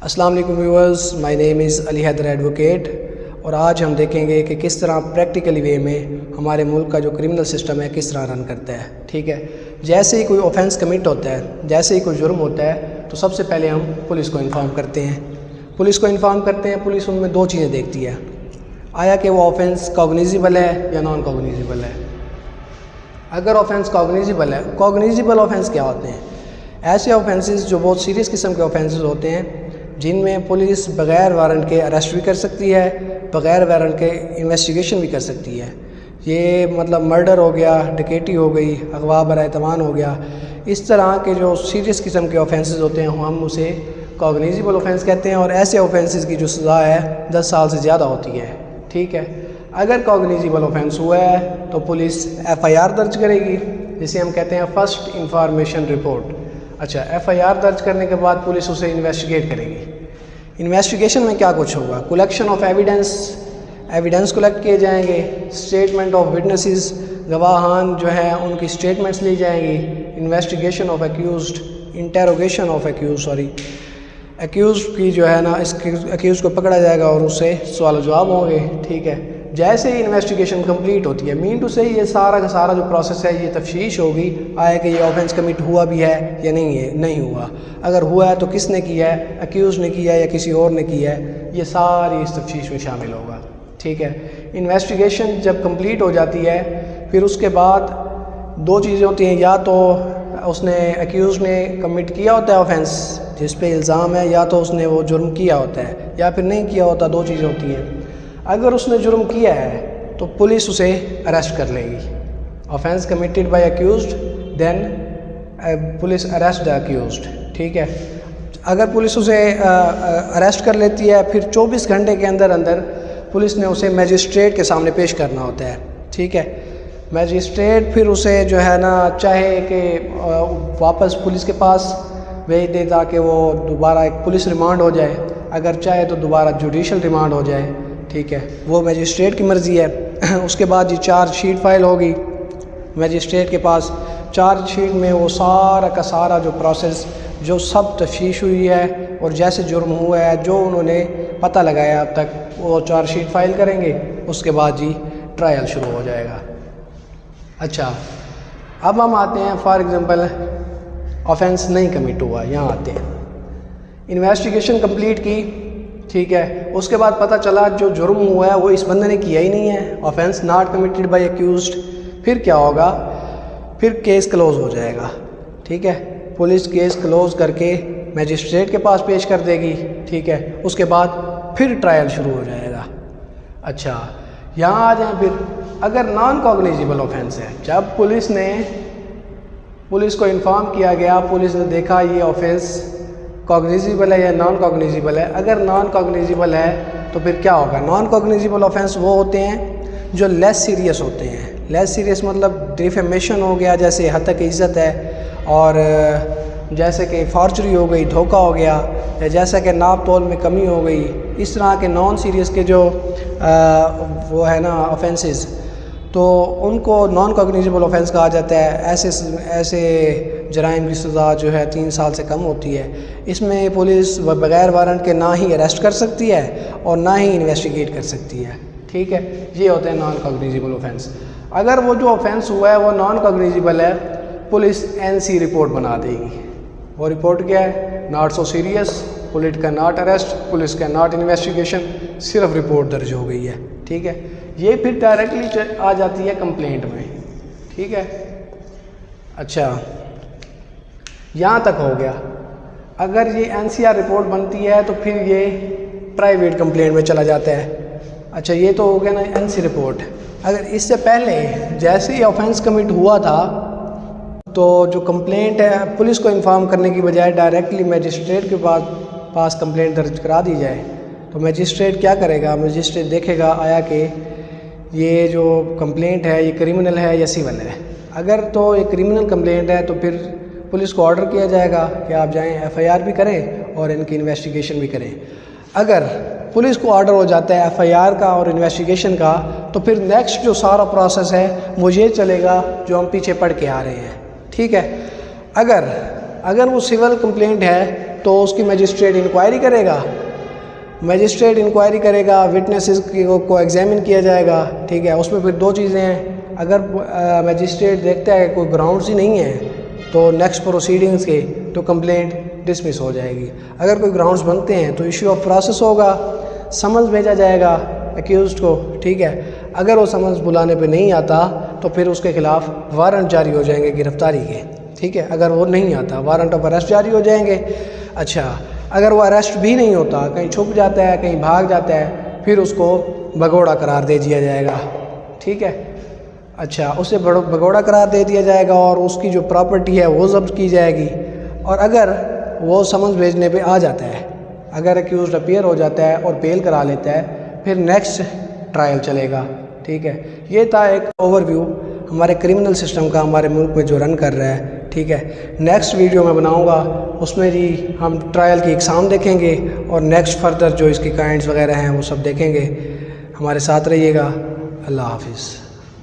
अस्सलाम वालेकुम viewers, my name is Ali Haider advocate और आज हम देखेंगे कि किस तरह प्रैक्टिकली वे में हमारे मुल्क का जो क्रिमिनल सिस्टम है किस तरह रन करता है। ठीक है, जैसे ही कोई ऑफेंस कमिट होता है, जैसे ही कोई जुर्म होता है तो सबसे पहले हम पुलिस को इन्फॉर्म करते हैं। पुलिस उनमें दो चीज़ें देखती है, आया कि वो ऑफेंस कॉग्निजिबल है या नॉन कॉग्निजिबल है। अगर ऑफेंस कॉग्निजिबल है, कॉग्निजिबल ऑफेंस क्या होते हैं? ऐसे ऑफेंसेस जो बहुत सीरियस किस्म के ऑफेंसेस होते हैं जिनमें पुलिस बग़ैर वारंट के अरेस्ट भी कर सकती है, बग़ैर वारंट के इन्वेस्टिगेशन भी कर सकती है। ये मतलब मर्डर हो गया, डकैती हो गई, अगवा बराए तवान हो गया। इस तरह के जो सीरियस किस्म के ऑफेंसेस होते हैं हम उसे कॉग्निजिबल ऑफेंस कहते हैं और ऐसे ऑफेंसेस की जो सज़ा है 10 साल से ज़्यादा होती है। ठीक है, अगर कॉग्निजिबल ऑफेंस हुआ है तो पुलिस FIR दर्ज करेगी, जिसे हम कहते हैं फ़र्स्ट इंफॉर्मेशन रिपोर्ट। अच्छा, FIR दर्ज करने के बाद पुलिस उसे इन्वेस्टिगेट करेगी। इन्वेस्टिगेशन में क्या कुछ होगा? कलेक्शन ऑफ एविडेंस कलेक्ट किए जाएंगे, स्टेटमेंट ऑफ विटनेसेस, गवाहान जो है उनकी स्टेटमेंट्स ली जाएंगी, investigation of accused, interrogation of accuse की जो है ना, इस एक्यूज़ को पकड़ा जाएगा और उससे सवाल जवाब होंगे। ठीक है, जैसे ही इन्वेस्टिगेशन कंप्लीट होती है, मीन टू से ये सारा का सारा जो प्रोसेस है ये तफ्तीश होगी, आया कि ये ऑफेंस कमिट हुआ भी है या नहीं हुआ। अगर हुआ है तो किसने किया है, एक्यूज़ ने किया है या किसी और ने किया है, ये सारी इस तफ्तीश में शामिल होगा। ठीक है, इन्वेस्टिगेशन जब कंप्लीट हो जाती है फिर उसके बाद दो चीज़ें होती हैं, या तो उसने एक्यूज़ ने कमिट किया होता है ऑफेंस जिस पे इल्ज़ाम है, या तो उसने वो जुर्म किया होता है या फिर नहीं किया होता। दो चीज़ें होती हैं। अगर उसने जुर्म किया है तो पुलिस उसे अरेस्ट कर लेगी। Offence committed by accused, then police arrest the accused. ठीक है, अगर पुलिस उसे अरेस्ट कर लेती है फिर 24 घंटे के अंदर पुलिस ने उसे मजिस्ट्रेट के सामने पेश करना होता है। ठीक है, मजिस्ट्रेट फिर उसे जो है ना चाहे कि वापस पुलिस के पास भेज दे ताकि वो दोबारा एक पुलिस रिमांड हो जाए, अगर चाहे तो दोबारा जुडिशल रिमांड हो जाए। ठीक है, वो मजिस्ट्रेट की मर्ज़ी है। उसके बाद जी चार्जशीट फ़ाइल होगी मजिस्ट्रेट के पास। चार्जशीट में वो सारा का सारा जो प्रोसेस, जो सब तफ्तीश हुई है और जैसे जुर्म हुआ है, जो उन्होंने पता लगाया अब तक, वो चार्जशीट फ़ाइल करेंगे। उसके बाद जी ट्रायल शुरू हो जाएगा। अच्छा, अब हम आते हैं फॉर एग्ज़ाम्पल ऑफेंस नहीं कमिट हुआ, यहाँ आते हैं, इन्वेस्टिगेशन कंप्लीट की। ठीक है, उसके बाद पता चला जो जुर्म हुआ है वो इस बंदे ने किया ही नहीं है, offence not committed by accused. फिर क्या होगा? फिर केस क्लोज़ हो जाएगा। ठीक है, पुलिस केस क्लोज़ करके मजिस्ट्रेट के पास पेश कर देगी। ठीक है, उसके बाद फिर ट्रायल शुरू हो जाएगा। अच्छा, यहाँ आ जाएं फिर, अगर नॉन कॉग्निजिबल ऑफेंस है, जब पुलिस को इन्फॉर्म किया गया, पुलिस ने देखा ये ऑफेंस कॉग्निजिबल है या नॉन कॉग्निजिबल है। अगर नॉन कॉग्निजिबल है तो फिर क्या होगा? नॉन कॉग्निजिबल ऑफेंस वो होते हैं जो लेस सीरियस होते हैं। लेस सीरियस मतलब डिफेमेशन हो गया, जैसे हत्या की इज़्ज़त है, और जैसे कि फॉर्जरी हो गई, धोखा हो गया, या जैसा कि नाप तोल में कमी हो गई। इस तरह के नॉन सीरियस के जो वो है ना ऑफेंसेस, तो उनको नॉन कॉग्निजिबल ऑफेंस कहा जाता है। ऐसे जराइम की सज़ा जो है 3 साल से कम होती है। इसमें पुलिस बग़ैर वारंट के ना ही अरेस्ट कर सकती है और ना ही इन्वेस्टिगेट कर सकती है। ठीक है, ये होते हैं नॉन कॉग्निजिबल ऑफेंस। अगर वो जो ऑफेंस हुआ है वो नॉन कॉग्निजिबल है, पुलिस NC रिपोर्ट बना देगी। वो रिपोर्ट क्या है? नॉट सो सीरियस, पुलिस का नॉट अरेस्ट, पुलिस का नॉट इन्वेस्टिगेशन, सिर्फ रिपोर्ट दर्ज हो गई है। ठीक है, ये फिर डायरेक्टली आ जाती है कंप्लेंट में। ठीक है, अच्छा यहाँ तक हो गया। अगर ये NCR रिपोर्ट बनती है तो फिर ये प्राइवेट कंप्लेंट में चला जाता है। अच्छा, ये तो हो गया ना NC रिपोर्ट। अगर इससे पहले जैसे ही ऑफेंस कमिट हुआ था तो जो कंप्लेंट है, पुलिस को इन्फॉर्म करने की बजाय डायरेक्टली मजिस्ट्रेट के पास कंप्लेंट दर्ज करा दी जाए, तो मजिस्ट्रेट क्या करेगा? मजिस्ट्रेट देखेगा आया कि ये जो कंप्लेंट है ये क्रिमिनल है या सिविल है। अगर तो ये क्रिमिनल कंप्लेंट है तो फिर पुलिस को ऑर्डर किया जाएगा कि आप जाएं FIR भी करें और इनकी इन्वेस्टिगेशन भी करें। अगर पुलिस को ऑर्डर हो जाता है FIR का और इन्वेस्टिगेशन का, तो फिर नेक्स्ट जो सारा प्रोसेस है वो ये चलेगा जो हम पीछे पढ़ के आ रहे हैं। ठीक है, अगर वो सिविल कंप्लेंट है तो उसकी मजिस्ट्रेट इंक्वायरी करेगा, मजिस्ट्रेट इंक्वायरी करेगा, विटनेसेस को एग्जामिन किया जाएगा, ठीक है। उसमें फिर दो चीज़ें हैं, अगर मजिस्ट्रेट देखता है कि कोई ग्राउंड्स ही नहीं है तो नेक्स्ट प्रोसीडिंग्स के तो कंप्लेंट डिसमिस हो जाएगी। अगर कोई ग्राउंड्स बनते हैं तो इशू ऑफ प्रोसेस होगा, समन्स भेजा जाएगा अक्यूज़्ड को, ठीक है। अगर वो समन्स बुलाने पे नहीं आता तो फिर उसके ख़िलाफ़ वारंट जारी हो जाएंगे गिरफ्तारी के, ठीक है। अगर वो नहीं आता वारंट ऑफ अरेस्ट जारी हो जाएंगे। अच्छा, अगर वो अरेस्ट भी नहीं होता, कहीं छुप जाता है, कहीं भाग जाता है, फिर उसको भगोड़ा करार दे दिया जाएगा, ठीक है। अच्छा, उसे भगोड़ा करार दे दिया जाएगा और उसकी जो प्रॉपर्टी है वो जब्त की जाएगी। और अगर वो समन्स भेजने पे आ जाता है, अगर अक्यूज़्ड अपीयर हो जाता है और बेल करा लेता है, फिर नेक्स्ट ट्रायल चलेगा, ठीक है। ये था एक ओवरव्यू हमारे क्रिमिनल सिस्टम का हमारे मुल्क में जो रन कर रहा है, ठीक है। नेक्स्ट वीडियो मैं बनाऊंगा, उसमें जी हम ट्रायल की एग्ज़ाम देखेंगे और नेक्स्ट फर्दर जो इसकी काइंड्स वगैरह हैं वो सब देखेंगे। हमारे साथ रहिएगा। अल्लाह हाफिज़।